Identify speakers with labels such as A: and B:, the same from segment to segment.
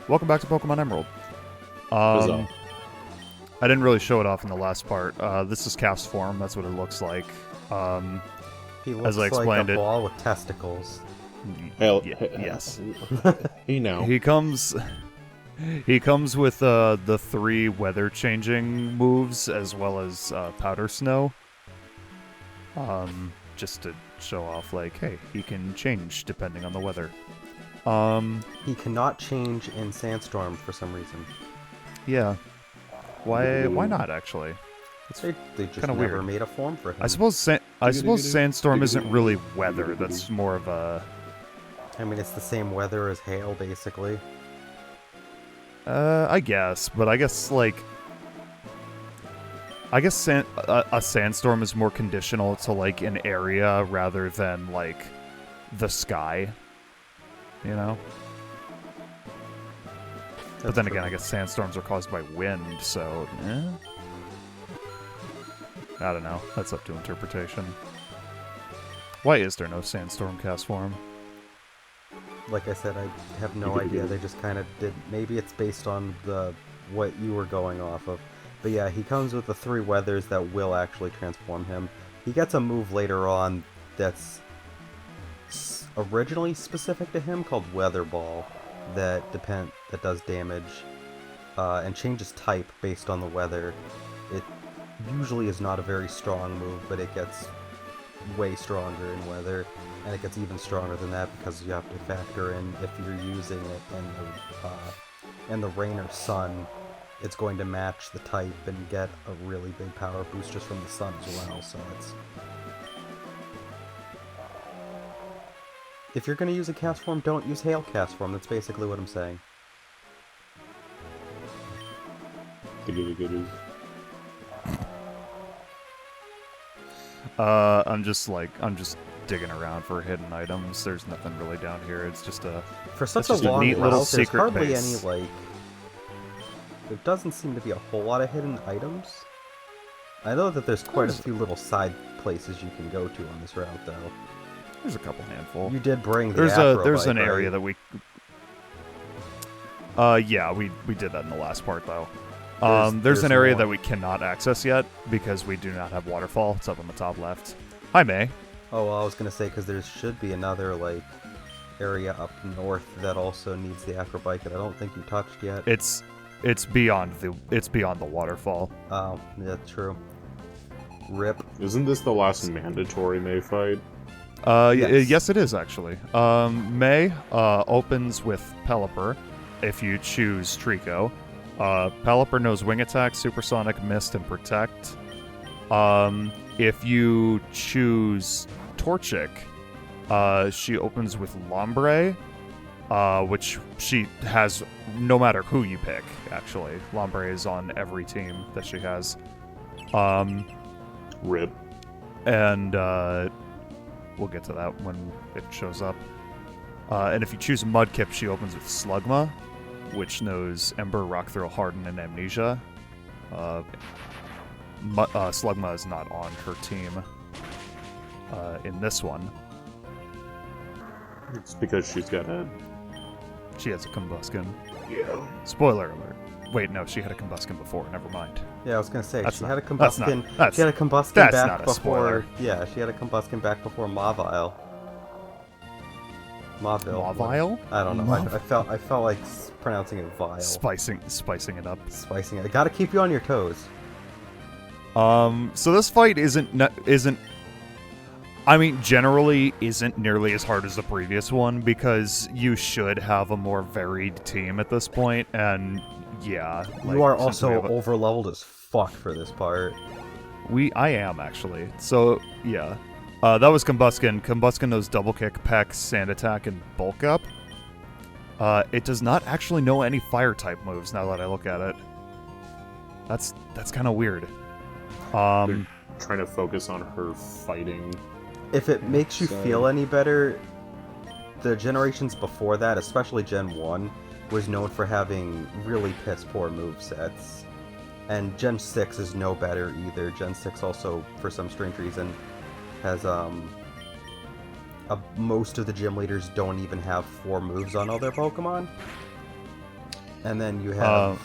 A: Welcome back to Pokemon Emerald. I didn't really show it off in the last part. This is Calf's form. That's what it looks like.
B: He looks
A: as I explained
B: like a ball with testicles.
A: Yes.
C: He
A: He comes with the 3 weather changing moves as well as powder snow. Just to show off, like, hey, he can change depending on the weather.
B: He cannot change in Sandstorm for some reason.
A: Yeah. Why not, actually?
B: They just
A: kinda
B: never
A: weird.
B: made a form for him.
A: I suppose Sandstorm isn't really weather. That's more of a...
B: I mean, it's the same weather as hail, basically.
A: I guess. But I guess, like... a sandstorm is more conditional to, like, an area rather than, like, the sky. You know? But then again, I guess sandstorms are caused by wind, so... I don't know. That's up to interpretation. Why is there no sandstorm cast form?
B: Like I said, I have no idea. They just kind of did. Maybe it's based on what you were going off of. But yeah, he comes with the 3 weathers that will actually transform him. He gets a move later on that's originally specific to him called Weather Ball that does damage and changes type based on the weather. It usually is not a very strong move, but it gets way stronger in weather, and it gets even stronger than that because you have to factor in if you're using it in the rain or sun, it's going to match the type and get a really big power boost just from the sun as well. So it's, if you're going to use a cast form, don't use hail cast form. That's basically what I'm saying.
A: I'm just digging around for hidden items. There's nothing really down here. It's just a
B: For such
A: it's
B: a
A: just
B: long
A: neat little
B: route, there's
A: secret
B: hardly
A: base.
B: any, like... There doesn't seem to be a whole lot of hidden items. I know that there's quite a few little side places you can go to on this route, though.
A: There's a couple handful.
B: You did bring the
A: There's
B: Acrobike,
A: an area
B: right?
A: that we yeah, we did that in the last part though. There's
B: There's
A: an area
B: more.
A: that we cannot access yet because we do not have waterfall. It's up on the top left. Hi, May.
B: Oh, well, I was gonna say, because there should be another, like, area up north that also needs the Acrobike that I don't think you touched yet.
A: It's beyond the waterfall.
B: Oh, yeah, true. RIP.
C: Isn't this the last mandatory May fight?
A: Yes, it is actually. May opens with Pelipper if you choose Trico. Pelipper knows Wing Attack, Supersonic, Mist, and Protect. If you choose Torchic, she opens with Lombre, which she has no matter who you pick, actually. Lombre is on every team that she has.
C: RIP.
A: And we'll get to that when it shows up. And if you choose Mudkip, she opens with Slugma, which knows Ember, Rock Throw, Harden, and Amnesia. Slugma is not on her team in this one.
C: It's because she's got a...
A: She has a Combuskin.
C: Yeah.
A: Spoiler alert. Wait, no, she had a Combuskin before. Never mind.
B: Yeah, I was gonna say, she had a
A: that's
B: Combuskin.
A: not-
B: She had a Combuskin
A: that's
B: back
A: not a
B: before.
A: spoiler.
B: Yeah, she had a Combuskin back before Mavile.
A: Mavile?
B: I don't know.
A: Mav-
B: I felt like pronouncing it vile.
A: Spicing it up.
B: Spicing it. I gotta keep you on your toes.
A: So this fight isn't. I mean, generally isn't nearly as hard as the previous one because you should have a more varied team at this point, and yeah.
B: You are
A: since we
B: also
A: have
B: over-leveled as fuck for this part.
A: I am actually. So yeah, that was Combuskin. Combuskin knows Double Kick, Peck, Sand Attack, and Bulk Up. It does not actually know any Fire type moves. Now that I look at it, that's kind of weird.
C: They're trying to focus on her fighting.
B: If it makes you feel any better, the generations before that, especially Gen 1, was known for having really piss-poor movesets. And Gen 6 is no better either. Gen 6 also, for some strange reason, has, most of the gym leaders don't even have 4 moves on all their Pokemon. And then you have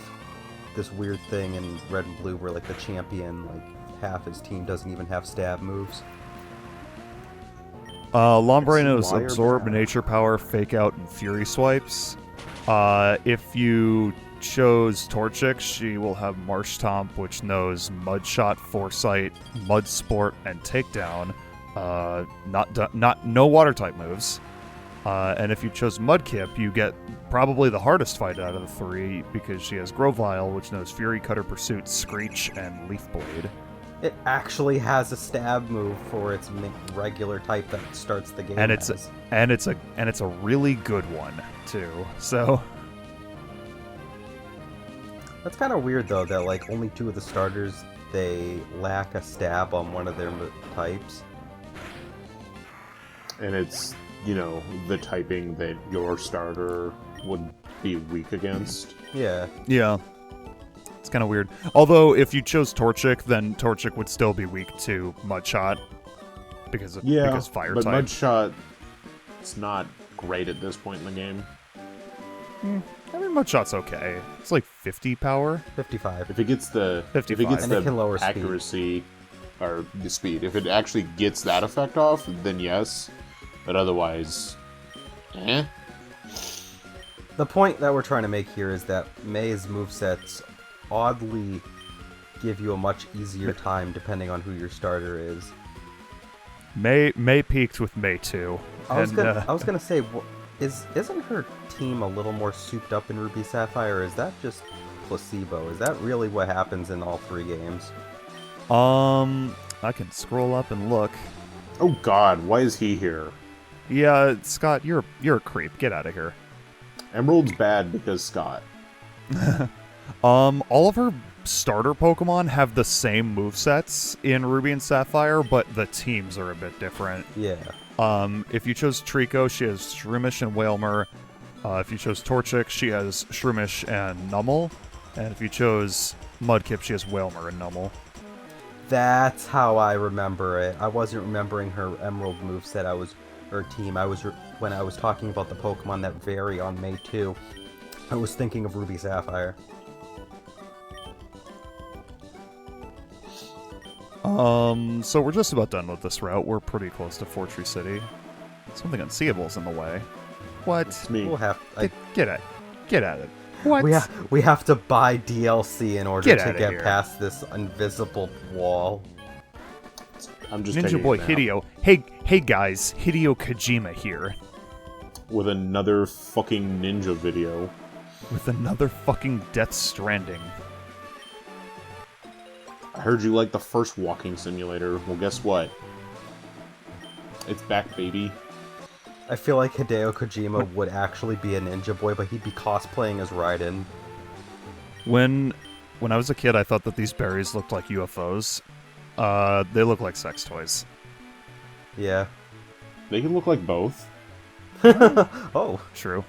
B: this weird thing in Red and Blue where like the champion, like half his team doesn't even have stab moves.
A: Lombre knows
C: Wire
A: Absorb,
C: Bow.
A: Nature Power, Fake Out, and Fury Swipes. If you chose Torchic, she will have Marsh Tomp, which knows Mud Shot, Foresight, Mud Sport, and Takedown. No Water type moves. And if you chose Mudkip, you get probably the hardest fight out of the three because she has Grovyle, which knows Fury, Cutter, Pursuit, Screech, and Leaf Blade.
B: It actually has a stab move for its regular type that starts the game.
A: And it's a really good one too. So
B: that's kind of weird though that like only 2 of the starters they lack a stab on one of their types.
C: And it's, you know, the typing that your starter would be weak against.
B: Yeah.
A: yeah, it's kind of weird. Although if you chose Torchic, then Torchic would still be weak to Mudshot because fire
C: but
A: type.
C: Mudshot, it's not great at this point in the game.
A: I mean, Mudshot's okay. It's like 50 power.
B: 55.
C: If it gets the
A: 55.
B: And it can lower speed.
C: accuracy or the speed, if it actually gets that effect off, then yes. But otherwise, eh.
B: The point that we're trying to make here is that May's movesets oddly give you a much easier time depending on who your starter is.
A: May peaked with May 2.
B: I was gonna say, isn't her team a little more souped up in Ruby Sapphire, or is that just placebo? Is that really what happens in all 3 games?
A: I can scroll up and look.
C: Oh God, why is he here?
A: Yeah, Scott, you're a creep. Get out of here.
C: Emerald's bad because Scott.
A: All of her starter Pokemon have the same movesets in Ruby and Sapphire, but the teams are a bit different.
B: Yeah.
A: If you chose Trico, she has Shroomish and Wailmer. If you chose Torchic, she has Shroomish and Numel. And if you chose Mudkip, she has Wailmer and Numel.
B: That's how I remember it. I wasn't remembering her Emerald moveset. Her team. When I was talking about the Pokemon that vary on May 2, I was thinking of Ruby Sapphire.
A: So we're just about done with this route. We're pretty close to Fortree City. Something unseeable's in the way. What?
C: It's me.
B: We'll have.
A: Get at it. What?
B: We have to buy DLC in order
A: Get
B: to
A: outta
B: get
A: here.
B: past this invisible wall.
C: I'm just
A: Ninja
C: taking
A: Boy
C: a nap.
A: Hideo. Hey guys, Hideo Kojima here
C: With another fucking ninja video.
A: with another fucking Death Stranding.
C: I heard you like the first walking simulator. Well, guess what? It's back, baby.
B: I feel like Hideo Kojima would actually be a Ninja Boy, but he'd be cosplaying as Raiden.
A: When I was a kid, I thought that these berries looked like UFOs. They look like sex toys.
B: Yeah.
C: They can look like both.
B: Oh.
A: True.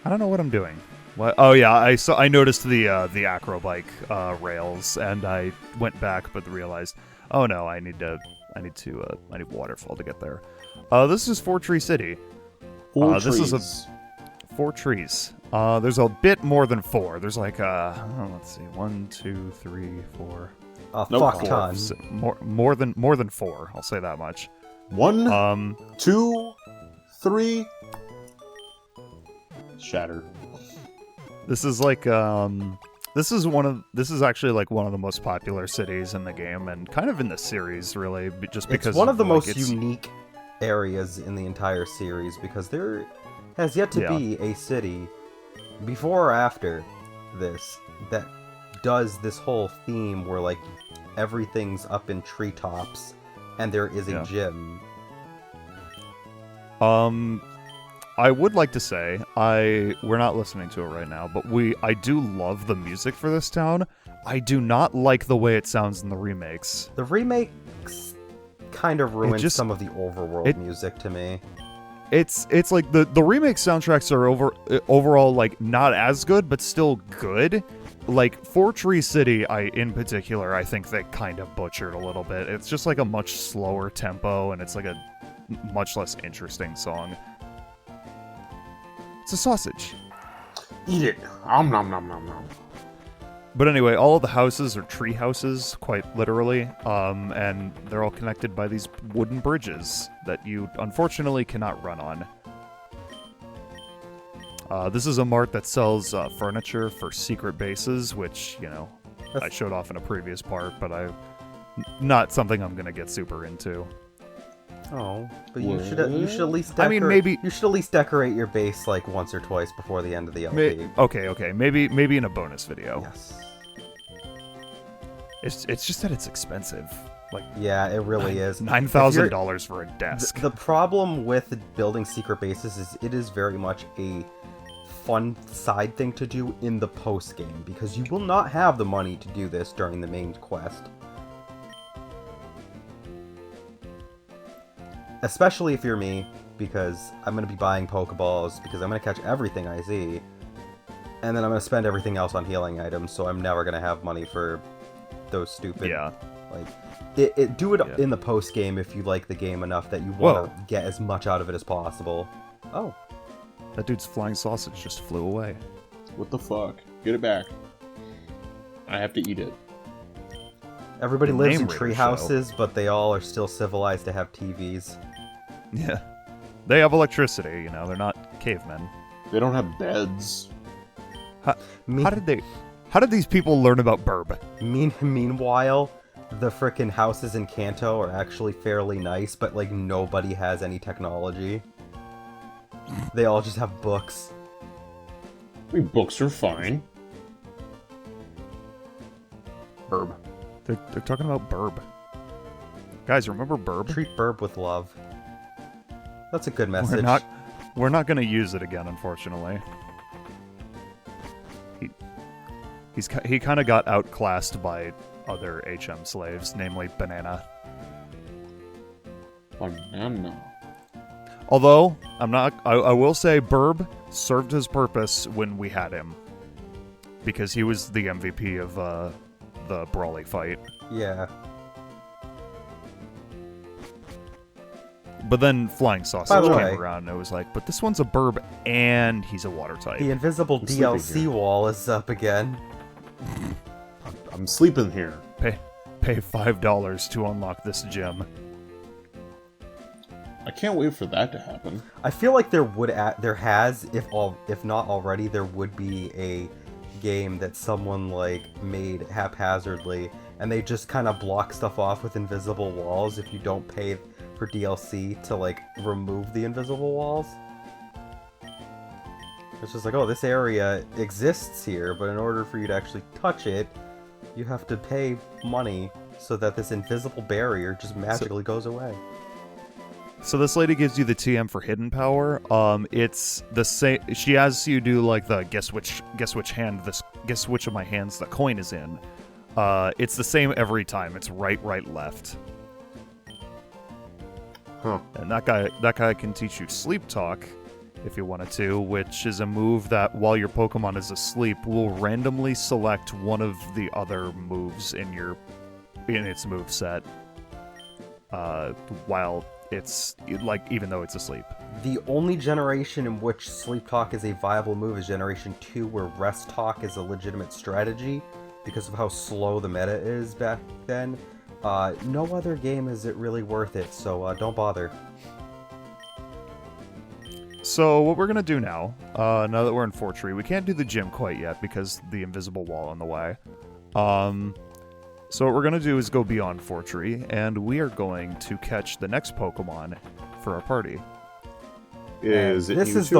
A: I don't know what I'm doing. What? Oh yeah, I noticed the acrobike rails, and I went back, but realized, oh no, I need waterfall to get there. This is Fortree City. This is 4 trees. There's a bit more than 4. There's like let's see, 1, 2, 3, 4.
B: A
C: Nope.
B: fuck
C: 4.
B: ton.
A: More than 4. I'll say that much.
C: 1, 2, 3. Shatter.
A: This is like this is actually like one of the most popular cities in the game and kind of in the series, really, just because
B: It's one of the
A: like,
B: most unique areas in the entire series because there has yet to be a city before or after this that does this whole theme where like everything's up in treetops and there is a gym.
A: I would like to say we're not listening to it right now, but I do love the music for this town. I do not like the way it sounds in the remakes.
B: The remakes kind of ruined some of the overworld music to me.
A: It's like the remake soundtracks are overall like not as good, but still good. Like Fortree City, in particular, I think they kind of butchered a little bit. It's just like a much slower tempo, and it's like a much less interesting song. It's a sausage.
C: Eat it. Om nom nom nom nom.
A: But anyway, all of the houses are tree houses, quite literally, and they're all connected by these wooden bridges that you unfortunately cannot run on. This is a mart that sells furniture for secret bases, which, you know, I showed off in a previous part, but not something I'm gonna get super into.
B: Oh, but you should at least.
A: I mean, maybe
B: you should at least decorate your base like once or twice before the end of the LP.
A: Okay, maybe in a bonus video.
B: Yes.
A: It's just that it's expensive. Like,
B: yeah, it really is.
A: $9,000 for a desk.
B: The problem with building secret bases is it is very much a fun side thing to do in the post game, because you will not have the money to do this during the main quest. Especially if you're me, because I'm going to be buying Pokeballs, because I'm going to catch everything I see, and then I'm going to spend everything else on healing items, so I'm never going to have money for those stupid...
A: Yeah.
B: Like, do it in the post game if you like the game enough that you want to get as much out of it as possible. Oh.
A: That dude's flying sausage just flew away.
C: What the fuck? Get it back. I have to eat it.
B: Everybody lives in
A: Name
B: tree
A: Raider
B: houses, but they all are still civilized to have TVs.
A: Yeah. They have electricity, you know, they're not cavemen.
C: They don't have beds.
A: How did these people learn about burb?
B: Meanwhile, the frickin' houses in Kanto are actually fairly nice, but like nobody has any technology. They all just have books.
C: I mean, books are fine. Burb.
A: They're talking about burb. Guys, remember burb?
B: Treat Burb with love. That's a good message.
A: We're not gonna use it again, unfortunately. He kind of got outclassed by other HM slaves, namely Banana.
C: Banana.
A: Although I will say Burb served his purpose when we had him, because he was the MVP of the Brawly fight.
B: Yeah.
A: But then Flying Sausage
B: By the
A: came
B: way,
A: around and it was like, but this one's a Burb and he's a water type.
B: The invisible
C: I'm sleeping
B: DLC
C: here.
B: wall is up again.
C: I'm sleeping here.
A: Pay $5 to unlock this gem.
C: I can't wait for that to happen.
B: I feel like there has, if not already, there would be a game that someone like made haphazardly, and they just kind of block stuff off with invisible walls if you don't pay for DLC to like remove the invisible walls. It's just like, oh, this area exists here, but in order for you to actually touch it, you have to pay money so that this invisible barrier just magically goes away.
A: So this lady gives you the TM for hidden power. It's the same. She has you do like the guess which of my hands the coin is in. It's the same every time. It's right, left.
C: Huh.
A: And that guy can teach you sleep talk if you wanted to, which is a move that while your Pokemon is asleep will randomly select one of the other moves in its move set. While it's like, even though it's asleep.
B: The only generation in which Sleep Talk is a viable move is Generation 2, where Rest Talk is a legitimate strategy because of how slow the meta is back then. No other game is it really worth it, so don't bother.
A: So what we're gonna do now that we're in Fortree, we can't do the gym quite yet because the invisible wall in the way. So what we're going to do is go beyond Fortree, and we are going to catch the next Pokemon for our party.
C: This
B: is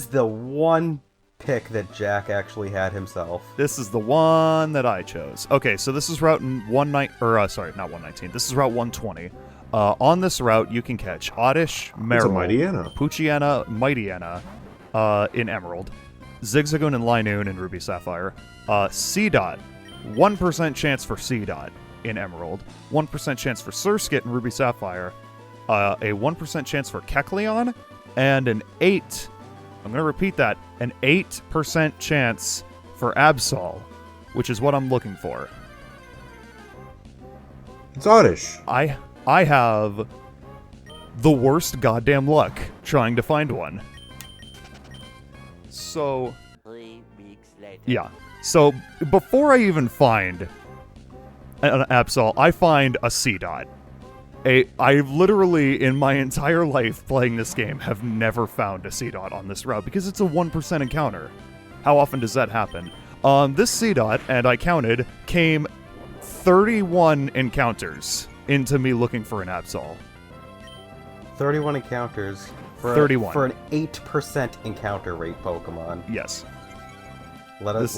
B: the one pick that Jack actually had himself.
A: This is the one that I chose. Okay, so this is Route 119. This is Route 120. On this route, you can catch Oddish, Marill, Poochyena, Mightyena in Emerald, Zigzagoon and Linoon in Ruby Sapphire, C-Dot, 1% chance for C-Dot in Emerald, 1% chance for Surskit in Ruby Sapphire, a 1% chance for Kecleon, and I'm going to repeat that, an 8% chance for Absol, which is what I'm looking for.
C: It's Oddish.
A: I have the worst goddamn luck trying to find one. So, Yeah. So before I even find an Absol, I find a C-Dot. I literally, in my entire life playing this game, have never found a C-Dot on this route because it's a 1% encounter. How often does that happen? This C-Dot, and I counted, came 31 encounters into me looking for an Absol.
B: 31 encounters for
A: 31.
B: For an 8% encounter rate Pokemon.
A: Yes.
B: Let's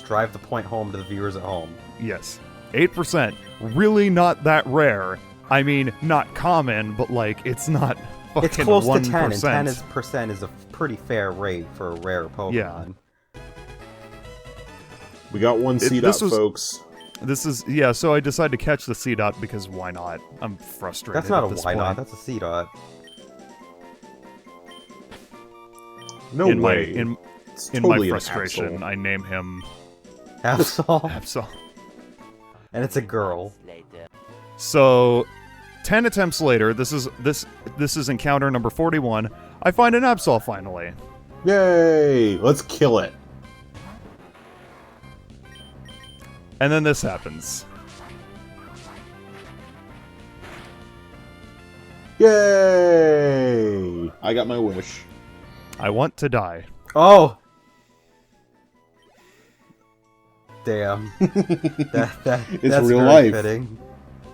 B: drive the point home to the viewers at home.
A: Yes. 8%. Really not that rare. I mean, not common, but like, it's not fucking 1%.
B: It's close to 10, and 10% is a pretty fair rate for a rare Pokemon.
A: Yeah.
C: We got one C-Dot, folks.
A: This is, yeah, so I decided to catch the C-Dot because why not? I'm frustrated.
B: That's not
A: at
B: a
A: this
B: why
A: point.
B: not, that's a C-Dot.
C: No way.
A: In
C: totally
A: my
C: an
A: frustration,
C: Absol.
A: I name him
B: Absol.
A: Absol.
B: And it's a girl.
A: So, 10 attempts later, this is encounter number 41. I find an Absol finally.
C: Yay! Let's kill it.
A: And then this happens.
C: Yay! I got my wish.
A: I want to die.
B: Oh! Damn. That's
C: real
B: very
C: life.
B: fitting.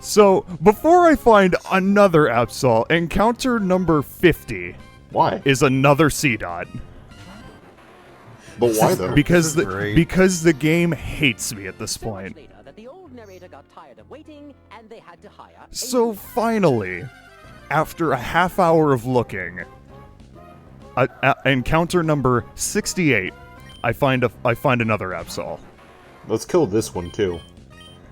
A: So, before I find another Absol, encounter number 50
C: Why?
A: is another C-Dot.
C: But why though?
A: Because
B: This is great.
A: because the game hates me at this point. So finally, after a half hour of looking, encounter number 68, I find another Absol.
C: Let's kill this one too.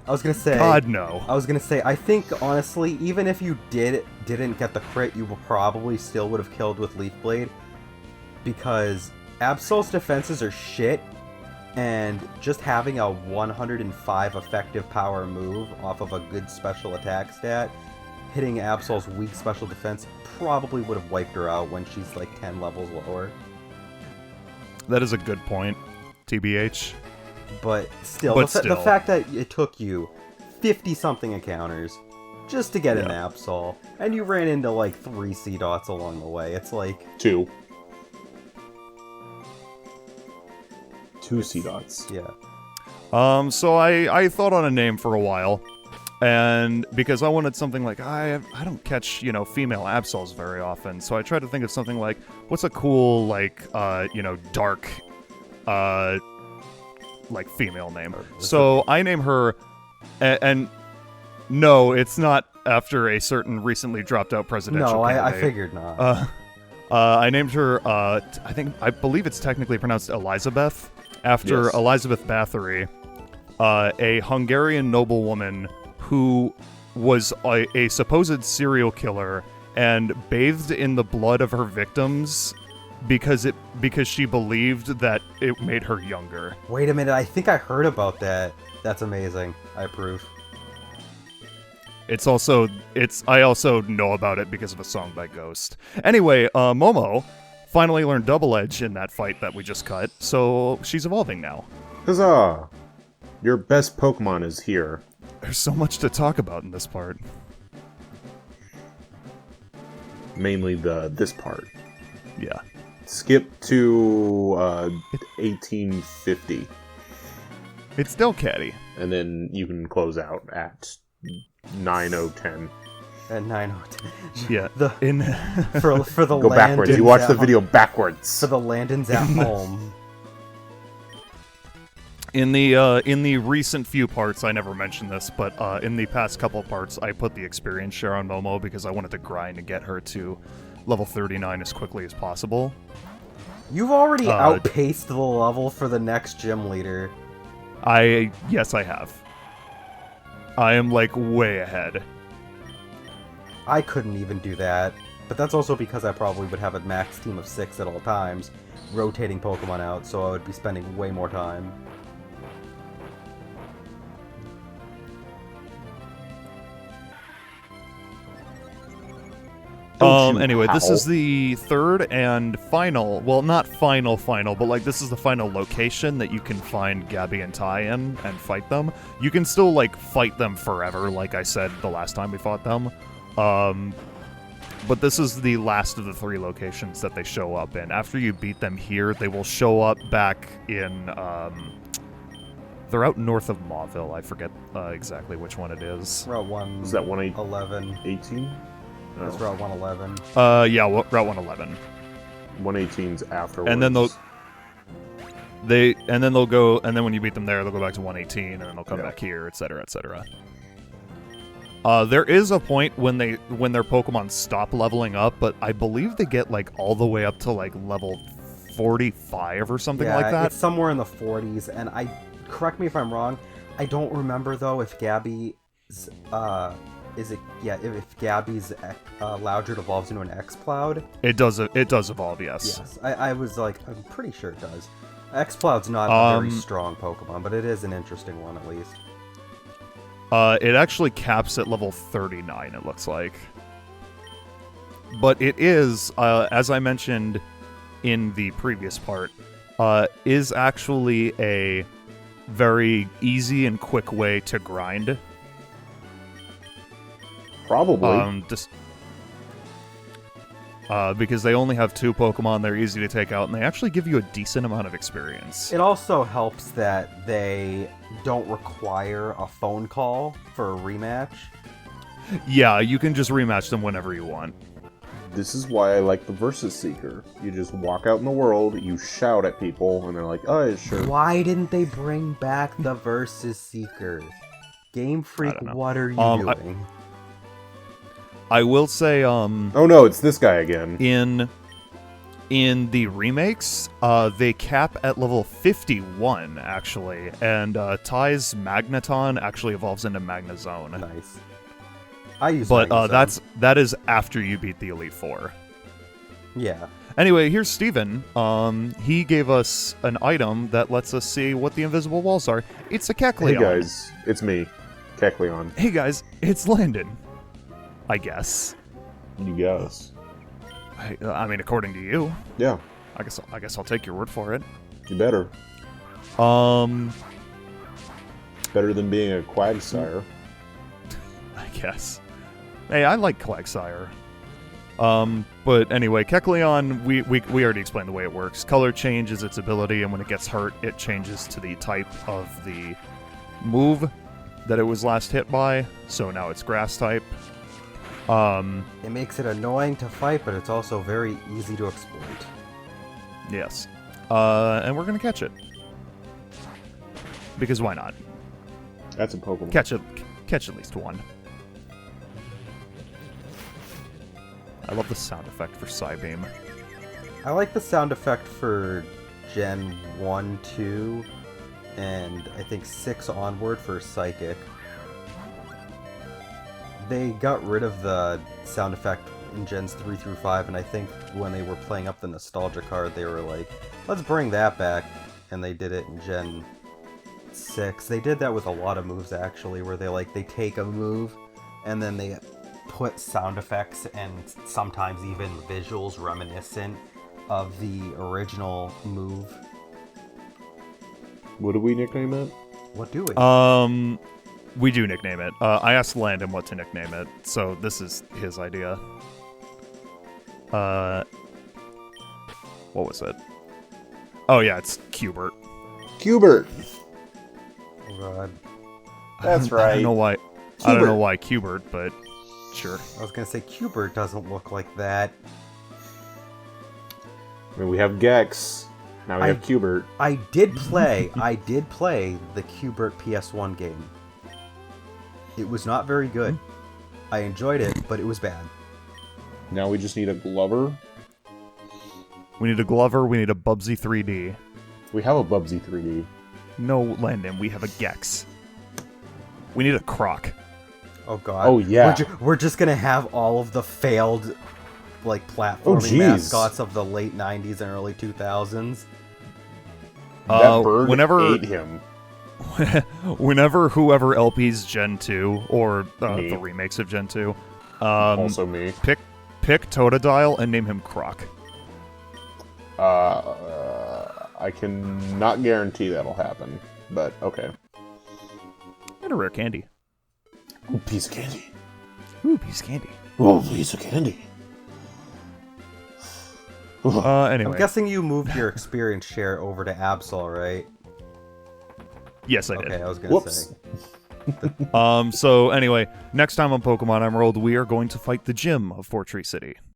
B: I was gonna say...
A: God, no.
B: I was gonna say, I think, honestly, even if you didn't get the crit, you probably still would have killed with Leaf Blade. Because Absol's defenses are shit, and just having a 105 effective power move off of a good special attack stat, hitting Absol's weak special defense probably would have wiped her out when she's like 10 levels lower.
A: That is a good point, TBH.
B: But still,
A: But
B: the fact that it took you 50-something encounters just to get an Absol, and you ran into like 3 C-Dots along the way, it's like...
C: 2 C-Dots.
B: Yeah.
A: So I thought on a name for a while, and because I wanted something like, I don't catch, female Absols very often, so I tried to think of something like, what's a cool, like, dark, like, female name. So I name her, and no, it's not after a certain recently dropped out presidential
B: No, I
A: candidate.
B: figured not.
A: I named her, I believe it's technically pronounced Elizabeth, after
C: Yes.
A: Elizabeth Bathory, a Hungarian noblewoman who was a supposed serial killer and bathed in the blood of her victims because she believed that it made her younger.
B: Wait a minute, I think I heard about that. That's amazing. I approve.
A: I also know about it because of a song by Ghost. Anyway, Momo finally learned Double Edge in that fight that we just cut, so she's evolving now.
C: Huzzah! Your best Pokemon is here.
A: There's so much to talk about in this part.
C: Mainly this part.
A: Yeah.
C: Skip to 1850,
A: It's still catty.
C: and then you can close out at 9010.
B: At 9:10.
A: Yeah.
B: The, for the
C: Go backwards. You watch the video backwards.
B: For the Landons at home.
A: In the recent few parts, I never mentioned this, but in the past couple of parts, I put the experience share on Momo because I wanted to grind and get her to level 39 as quickly as possible.
B: You've already outpaced the level for the next gym leader.
A: Yes, I have. I am, like, way ahead.
B: I couldn't even do that. But that's also because I probably would have a max team of 6 at all times, rotating Pokemon out, so I would be spending way more time.
C: Don't you
A: Anyway, this
C: howl.
A: is the third and final, well, not final, but like this is the final location that you can find Gabby and Ty in and fight them. You can still like fight them forever, like I said the last time we fought them. But this is the last of the 3 locations that they show up in. After you beat them here, they will show up back in, they're out north of Mauville. I forget exactly which one it is.
B: Route 1.
C: Is that 118?
B: 11.
C: 18?
B: That's Route 111.
A: Yeah, Route 111.
C: 118's afterwards.
A: And then they'll go, and then when you beat them there, they'll go back to 118, and then they'll come back here, etc., etc. There is a point when their Pokemon stop leveling up, but I believe they get like all the way up to like level 45 or something like that.
B: It's somewhere in the 40s, and correct me if I'm wrong. I don't remember though if Gabby's if Gabby's Loudred evolves into an X-Cloud.
A: It does evolve, yes.
B: Yes, I was like, I'm pretty sure it does. X-Cloud's not a very strong Pokemon, but it is an interesting one at least.
A: It actually caps at level 39, it looks like. But it is, as I mentioned in the previous part, is actually a very easy and quick way to grind.
C: Probably.
A: Because they only have 2 Pokemon, they're easy to take out, and they actually give you a decent amount of experience.
B: It also helps that they don't require a phone call for a rematch.
A: Yeah, you can just rematch them whenever you want.
C: This is why I like the Versus Seeker. You just walk out in the world, you shout at people, and they're like, oh, yeah, sure.
B: Why didn't they bring back the Versus Seeker? Game Freak, what are you doing?
A: I will say,
C: oh no, it's this guy again.
A: In the remakes, they cap at level 51, actually, and Ty's Magneton actually evolves into Magnezone.
B: Nice. I use
A: But
B: Magnezone.
A: that is after you beat the Elite Four.
B: Yeah.
A: Anyway, here's Steven. He gave us an item that lets us see what the invisible walls are. It's a Kecleon.
C: Hey guys, it's me, Kecleon.
A: Hey guys, it's Landon. I guess.
C: You guess.
A: I mean, according to you.
C: Yeah.
A: I guess I'll take your word for it.
C: You better. Better than being a Quagsire.
A: I guess. Hey, I like Quagsire. But anyway, Kecleon, we already explained the way it works. Color changes its ability, and when it gets hurt, it changes to the type of the move that it was last hit by. So now it's Grass type.
B: It makes it annoying to fight, but it's also very easy to exploit.
A: Yes. And we're gonna catch it. Because why not?
C: That's a Pokemon.
A: Catch at least one. I love the sound effect for Psybeam.
B: I like the sound effect for Gen 1, 2, and I think 6 onward for Psychic. They got rid of the sound effect in Gens 3 through 5, and I think when they were playing up the nostalgia card, they were like, let's bring that back, and they did it in Gen 6. They did that with a lot of moves, actually, where they take a move, and then they put sound effects and sometimes even visuals reminiscent of the original move.
C: What do we nickname it?
B: What do we?
A: We do nickname it. I asked Landon what to nickname it, so this is his idea. What was it? Oh yeah, it's Cubert.
C: Cubert!
B: Oh god.
C: That's right.
A: I don't know why. I don't know why Cubert, but sure.
B: I was gonna say Cubert doesn't look like that.
C: I mean, we have Gex. Now we have Cubert.
B: I did play the Cubert PS1 game. It was not very good. I enjoyed it, but it was bad.
C: Now we just need a Glover.
A: We need a Glover, we need a Bubsy 3D.
C: We have a Bubsy 3D.
A: No, Landon, we have a Gex. We need a Croc.
B: Oh god.
C: Oh yeah.
B: We're just gonna have all of the failed, like, platforming mascots of the late 90s and early 2000s.
C: That bird
A: whenever
C: ate him.
A: Whenever whoever LPs Gen 2 or the remakes of Gen 2,
C: Also me.
A: pick pick Totodile and name him Croc.
C: I can not guarantee that'll happen, but okay.
A: And a rare candy.
C: Ooh, piece of candy.
A: Ooh, piece of candy.
C: Ooh, piece of candy.
A: Anyway.
B: I'm guessing you moved your experience share over to Absol, right?
A: Yes, I did.
B: Okay, I was gonna say.
A: So anyway, next time on Pokemon Emerald, we are going to fight the gym of Fortree City.